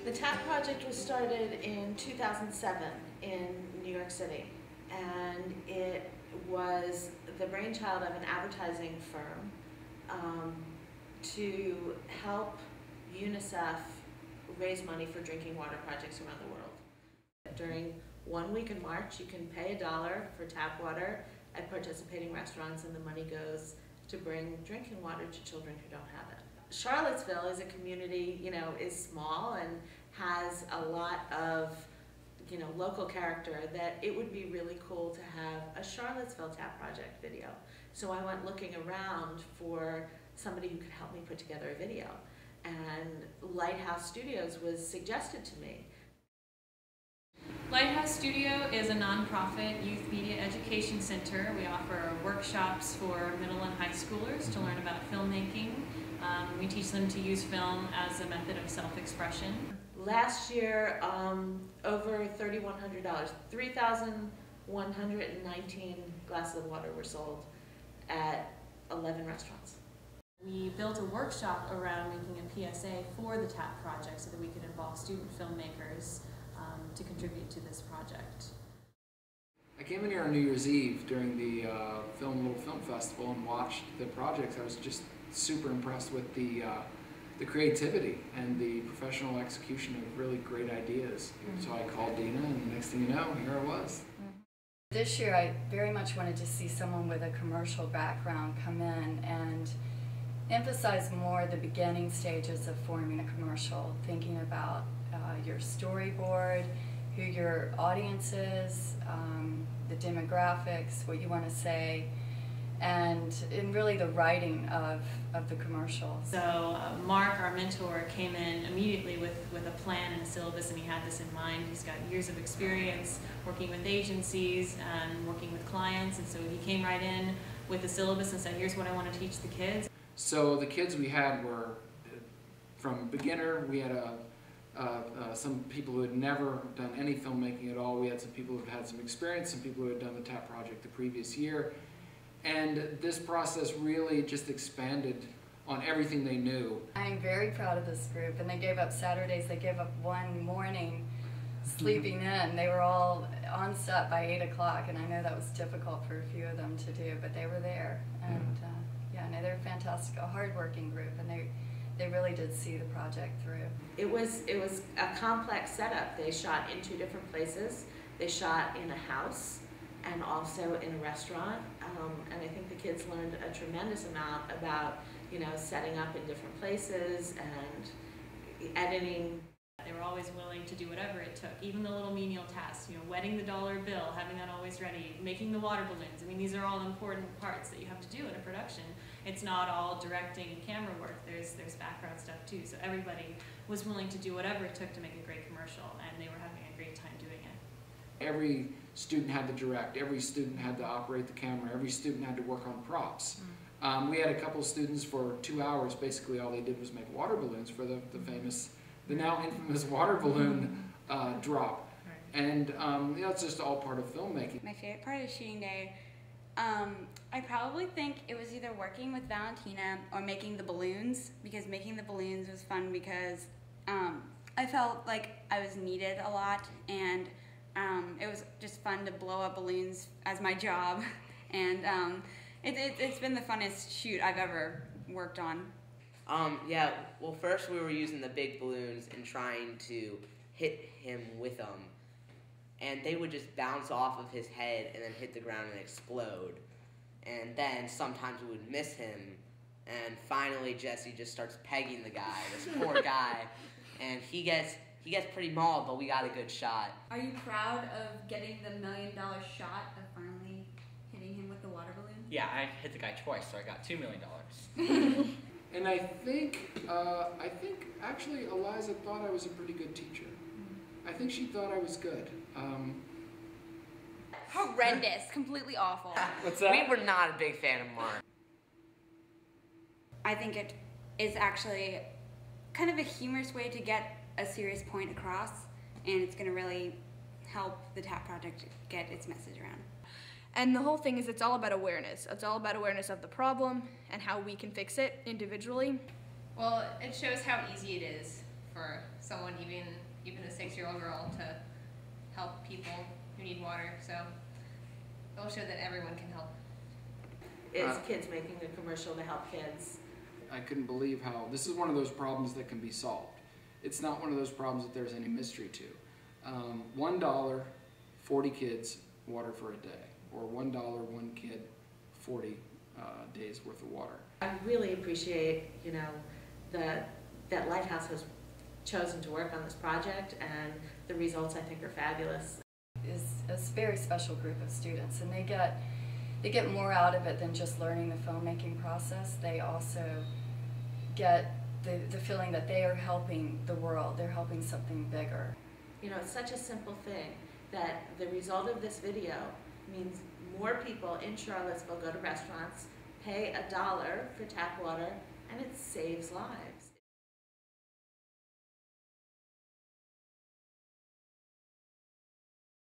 The TAP project was started in 2007 in New York City, and it was the brainchild of an advertising firm to help UNICEF raise money for drinking water projects around the world. During 1 week in March, you can pay $1 for tap water at participating restaurants, and the money goes to bring drinking water to children who don't have it. Charlottesville is a community, is small and has a lot of, local character, that it would be really cool to have a Charlottesville Tap Project video. So I went looking around for somebody who could help me put together a video, and Lighthouse Studios was suggested to me. Lighthouse Studio is a nonprofit youth media education center. We offer workshops for middle and high schoolers to learn about filmmaking. We teach them to use film as a method of self-expression. Last year, over $3,100, 3,119 glasses of water were sold at 11 restaurants. We built a workshop around making a PSA for the TAP project so that we could involve student filmmakers to contribute to this project. I came in here on New Year's Eve during the Little Film Festival and watched the project. I was just super impressed with the creativity and the professional execution of really great ideas. So I called Dina, and the next thing you know, here I was. This year I very much wanted to see someone with a commercial background come in and emphasize more the beginning stages of forming a commercial, thinking about your storyboard, who your audience is, the demographics, what you want to say, and really the writing of the commercial. So Mark, our mentor, came in immediately with a plan and a syllabus, and he had this in mind. He's got years of experience working with agencies and working with clients, and so he came right in with a syllabus and said, here's what I want to teach the kids. So the kids we had were from beginner. We had some people who had never done any filmmaking at all. We had some people who had some experience, some people who had done the TAP project the previous year. And this process really just expanded on everything they knew. I'm very proud of this group, and they gave up Saturdays. They gave up one morning sleeping in. They were all on set by 8 o'clock, and I know that was difficult for a few of them to do, but they were there. And yeah, no, they're fantastic, a hard-working group, and they really did see the project through. It was a complex setup. They shot in 2 different places. They shot in a house and also in a restaurant, and I think the kids learned a tremendous amount about, setting up in different places and editing. They were always willing to do whatever it took, even the little menial tasks, wetting the dollar bill, having that always ready, making the water balloons. I mean, these are all important parts that you have to do in a production. It's not all directing and camera work. There's background stuff too. So everybody was willing to do whatever it took to make a great commercial, and they were having a great time doing it. Every student had to direct, every student had to operate the camera, every student had to work on props. We had a couple of students for 2 hours, basically all they did was make water balloons for the now infamous water balloon drop. Right. And it's just all part of filmmaking. My favorite part of shooting day, I probably think it was either working with Valentina or making the balloons, because making the balloons was fun because I felt like I was needed a lot, and it was just fun to blow up balloons as my job, and it's been the funnest shoot I've ever worked on. Yeah, well, first we were using the big balloons and trying to hit him with them, and they would just bounce off of his head and then hit the ground and explode. And then sometimes we would miss him, and finally Jesse just starts pegging the guy, this poor guy, and he gets pretty mauled, but we got a good shot. Are you proud of getting the $1 million shot of finally hitting him with the water balloon? Yeah, I hit the guy twice, so I got $2 million. And I think actually Eliza thought I was a pretty good teacher. I think she thought I was good. Horrendous, completely awful. What's that? We were not a big fan of Mark. I think it is actually kind of a humorous way to get a serious point across, and it's going to really help the TAP project get its message around. And the whole thing is, it's all about awareness. It's all about awareness of the problem and how we can fix it individually. Well, it shows how easy it is for someone, even a 6-year-old girl, to help people who need water. So it'll show that everyone can help. It's kids making a commercial to help kids. I couldn't believe how this is one of those problems that can be solved. It's not one of those problems that there's any mystery to. $1, 40 kids, water for a day, or $1, one kid, 40 days worth of water. I really appreciate, you know, that Lighthouse has chosen to work on this project, and the results I think are fabulous. Is a very special group of students, and they get more out of it than just learning the filmmaking process. They also get the feeling that they are helping the world. They're helping something bigger. You know, it's such a simple thing that the result of this video means more people in Charlottesville go to restaurants, pay $1 for tap water, and it saves lives.